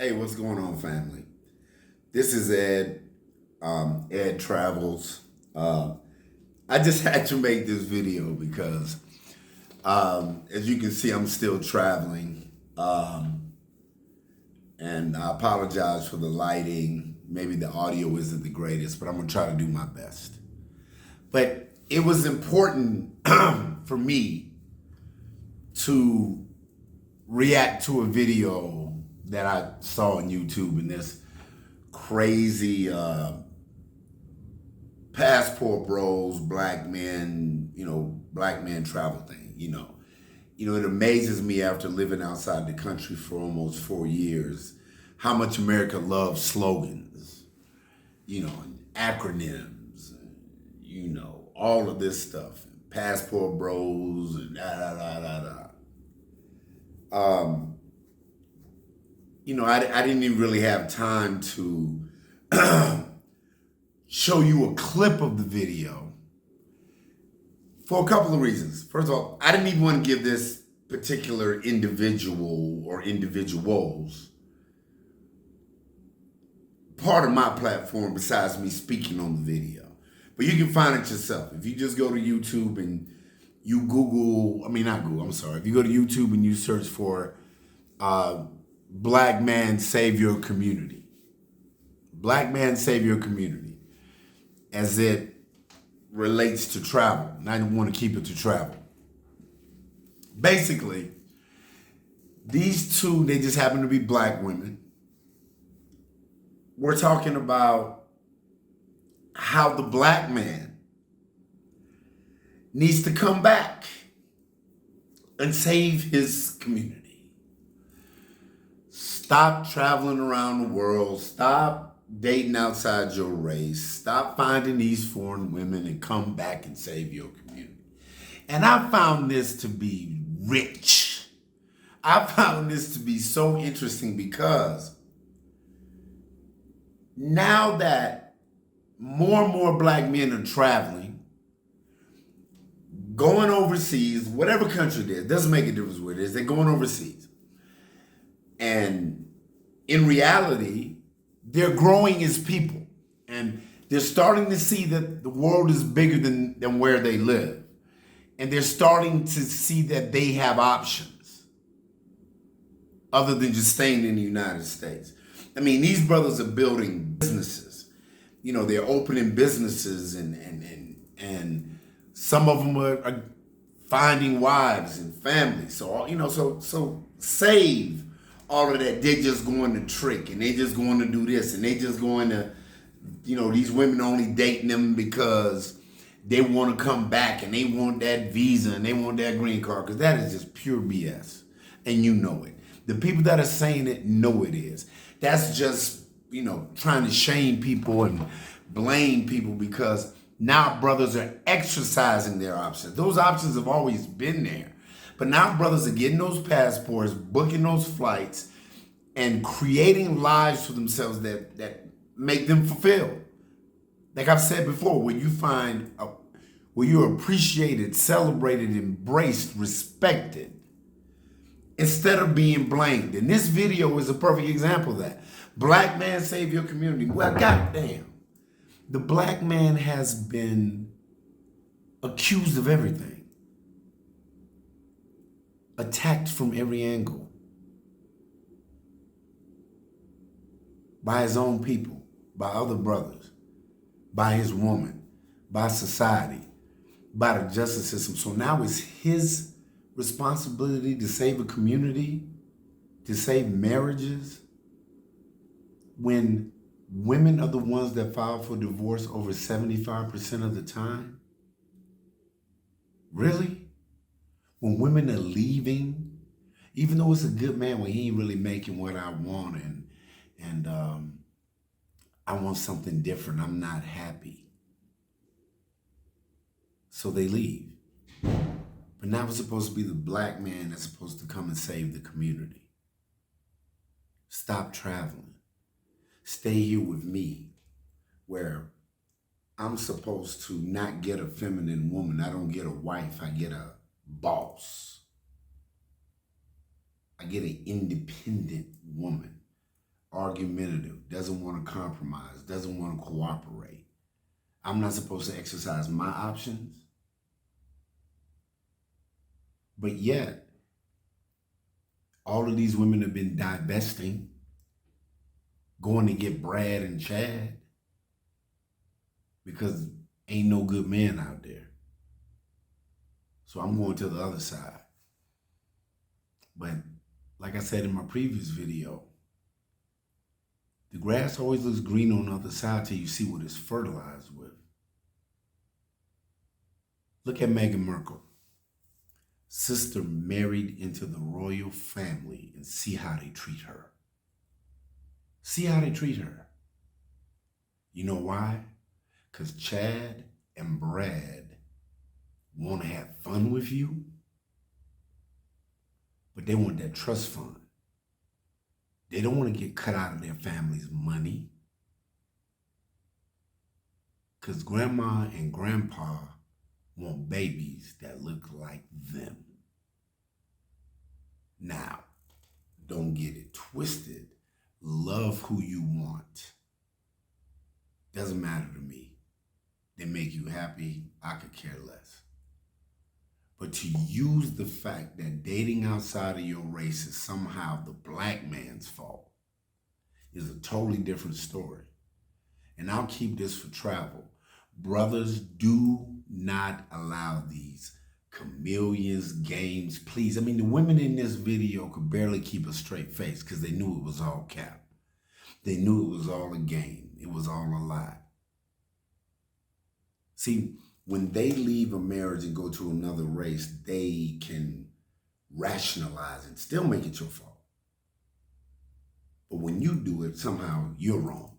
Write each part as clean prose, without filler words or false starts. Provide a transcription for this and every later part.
Hey, what's going on, family? This is Ed. Ed Travels. I just had to make this video because, as you can see, I'm still traveling. And I apologize for the lighting. Maybe the audio isn't the greatest, but I'm going to try to do my best. But it was important for me to react to a video that I saw on YouTube, and this crazy passport bros, black men, black man travel thing. It amazes me after living outside the country for almost 4 years how much America loves slogans, and acronyms, all of this stuff, passport bros, and da da da da da. I didn't even really have time to show you a clip of the video for a couple of reasons. First of all, I didn't even want to give this particular individual or individuals part of my platform besides me speaking on the video. But you can find it yourself. If you just go to YouTube and you if you go to YouTube and you search for Black Man Savior Community. Black Man Savior Community. As it relates to travel. And I want to keep it to travel. Basically, these two, they just happen to be black women. We're talking about how the black man needs to come back and save his community. Stop traveling around the world. Stop dating outside your race. Stop finding these foreign women and come back and save your community. And I found this to be rich. I found this to be so interesting because now that more and more black men are traveling, going overseas, whatever country it is, doesn't make a difference where it is, they're going overseas. And in reality, they're growing as people. And they're starting to see that the world is bigger than where they live. And they're starting to see that they have options other than just staying in the United States. I mean, these brothers are building businesses. They're opening businesses and some of them are finding wives and families. So save all of that. They're just going to trick and they just going to do this and they just going to, these women only dating them because they want to come back and they want that visa and they want that green card, because that is just pure BS. And you know it. The people that are saying it know it is. That's just, trying to shame people and blame people, because now brothers are exercising their options. Those options have always been there. But now brothers are getting those passports, booking those flights, and creating lives for themselves that make them fulfilled. Like I've said before, where you're appreciated, celebrated, embraced, respected, instead of being blamed. And this video is a perfect example of that. Black man save your community. Well, goddamn. The black man has been accused of everything. Attacked from every angle. By his own people, by other brothers, by his woman, by society, by the justice system. So now it's his responsibility to save a community, to save marriages, when women are the ones that file for divorce over 75% of the time? Really? When women are leaving, even though it's a good man, when he ain't really making what I want and I want something different, I'm not happy. So they leave. But now it's supposed to be the black man that's supposed to come and save the community. Stop traveling. Stay here with me, where I'm supposed to not get a feminine woman. I don't get a wife, I get a boss. I get an independent woman, argumentative, doesn't want to compromise, doesn't want to cooperate. I'm not supposed to exercise my options. But yet, all of these women have been divesting, going to get Brad and Chad, because ain't no good man out there. So I'm going to the other side. But like I said in my previous video, the grass always looks green on the other side till you see what it's fertilized with. Look at Meghan Markle. Sister married into the royal family, and see how they treat her. See how they treat her. You know why? Because Chad and Brad want to have fun with you, but they want that trust fund. They don't want to get cut out of their family's money, because grandma and grandpa want babies that look like them. Now, don't get it twisted. Love who you want. Doesn't matter to me. They make you happy, I could care less. But to use the fact that dating outside of your race is somehow the black man's fault is a totally different story. And I'll keep this for travel. Brothers, do not allow these chameleons, games, please. I mean, the women in this video could barely keep a straight face because they knew it was all cap. They knew it was all a game. It was all a lie. See, when they leave a marriage and go to another race, they can rationalize and still make it your fault. But when you do it, somehow you're wrong.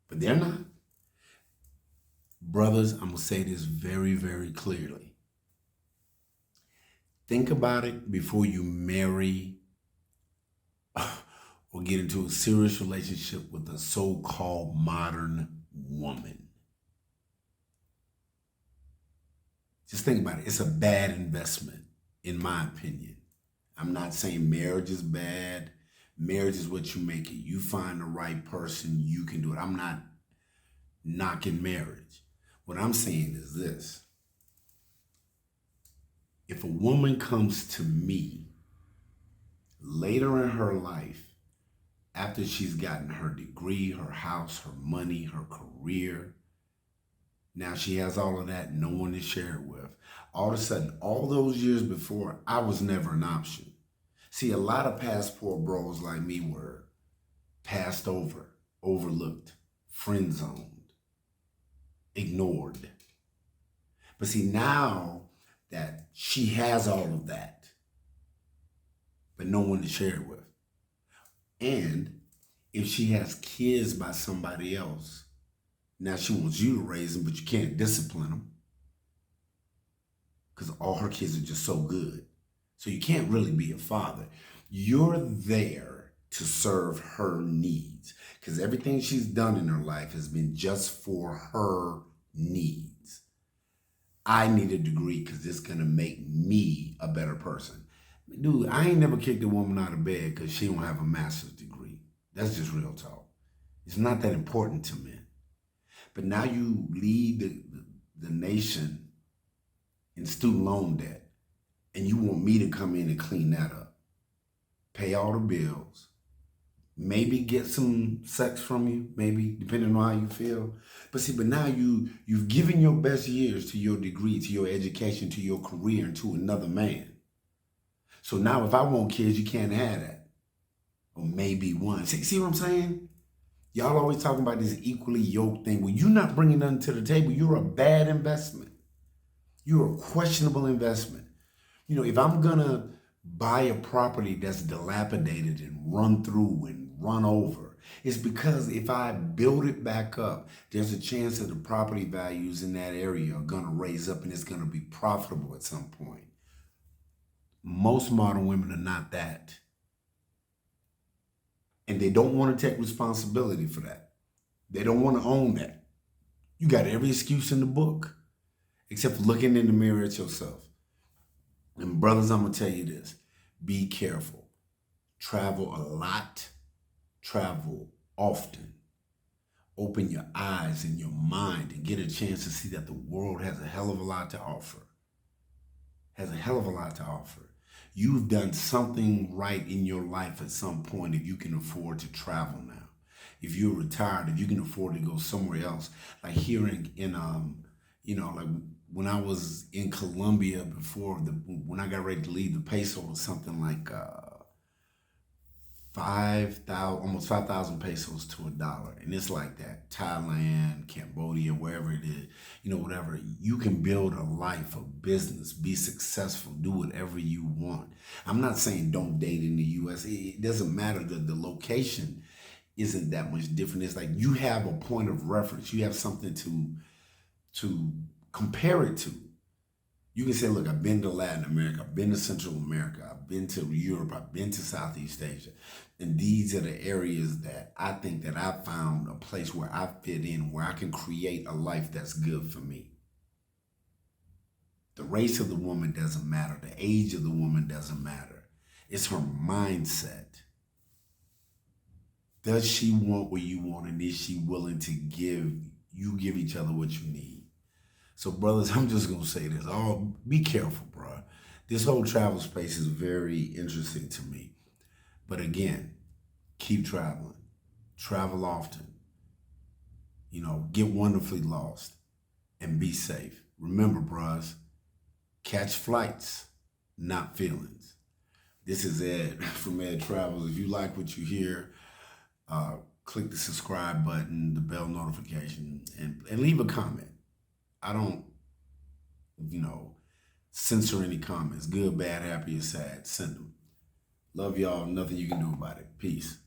But they're not. Brothers, I'm going to say this very, very clearly. Think about it before you marry or get into a serious relationship with a so-called modern woman. Just think about it. It's a bad investment, in my opinion. I'm not saying marriage is bad. Marriage is what you make it. You find the right person, you can do it. I'm not knocking marriage. What I'm saying is this. If a woman comes to me later in her life, after she's gotten her degree, her house, her money, her career, now she has all of that, no one to share it with. All of a sudden, all those years before, I was never an option. See, a lot of passport bros like me were passed over, overlooked, friend-zoned, ignored. But see, now that she has all of that, but no one to share it with. And if she has kids by somebody else, now she wants you to raise them, but you can't discipline them because all her kids are just so good. So you can't really be a father. You're there to serve her needs because everything she's done in her life has been just for her needs. I need a degree because it's going to make me a better person. Dude, I ain't never kicked a woman out of bed because she don't have a master's degree. That's just real talk. It's not that important to men. But now you lead the nation in student loan debt, and you want me to come in and clean that up, pay all the bills, maybe get some sex from you, maybe, depending on how you feel. But see, but now you've given your best years to your degree, to your education, to your career, and to another man. So now if I want kids, you can't have that. Or maybe one. See what I'm saying? Y'all always talking about this equally yoked thing. Well, you're not bringing nothing to the table. You're a bad investment. You're a questionable investment. You know, if I'm going to buy a property that's dilapidated and run through and run over, it's because if I build it back up, there's a chance that the property values in that area are going to raise up and it's going to be profitable at some point. Most modern women are not that. And they don't want to take responsibility for that. They don't want to own that. You got every excuse in the book, except for looking in the mirror at yourself. And brothers, I'm going to tell you this. Be careful. Travel a lot. travel often. Open your eyes and your mind and get a chance to see that the world has a hell of a lot to offer. Has a hell of a lot to offer. You've done something right in your life at some point if you can afford to travel now. If you're retired, if you can afford to go somewhere else, like here like when I was in Colombia when I got ready to leave, the peso was something like 5,000, almost 5,000 pesos to $1. And it's like that. Thailand, Cambodia, wherever it is, whatever. You can build a life, a business, be successful, do whatever you want. I'm not saying don't date in the US. It doesn't matter. The location isn't that much different. It's like you have a point of reference. You have something to compare it to. You can say, look, I've been to Latin America, I've been to Central America, I've been to Europe, I've been to Southeast Asia. And these are the areas that I think that I found a place where I fit in, where I can create a life that's good for me. The race of the woman doesn't matter. The age of the woman doesn't matter. It's her mindset. Does she want what you want, and is she willing to give each other what you need? So, brothers, I'm just going to say this. Be careful, bro. This whole travel space is very interesting to me. But again, keep traveling. Travel often. Get wonderfully lost. And be safe. Remember, bros, catch flights, not feelings. This is Ed from Ed Travels. If you like what you hear, click the subscribe button, the bell notification, and leave a comment. I don't, censor any comments. Good, bad, happy, or sad. Send them. Love y'all. Nothing you can do about it. Peace.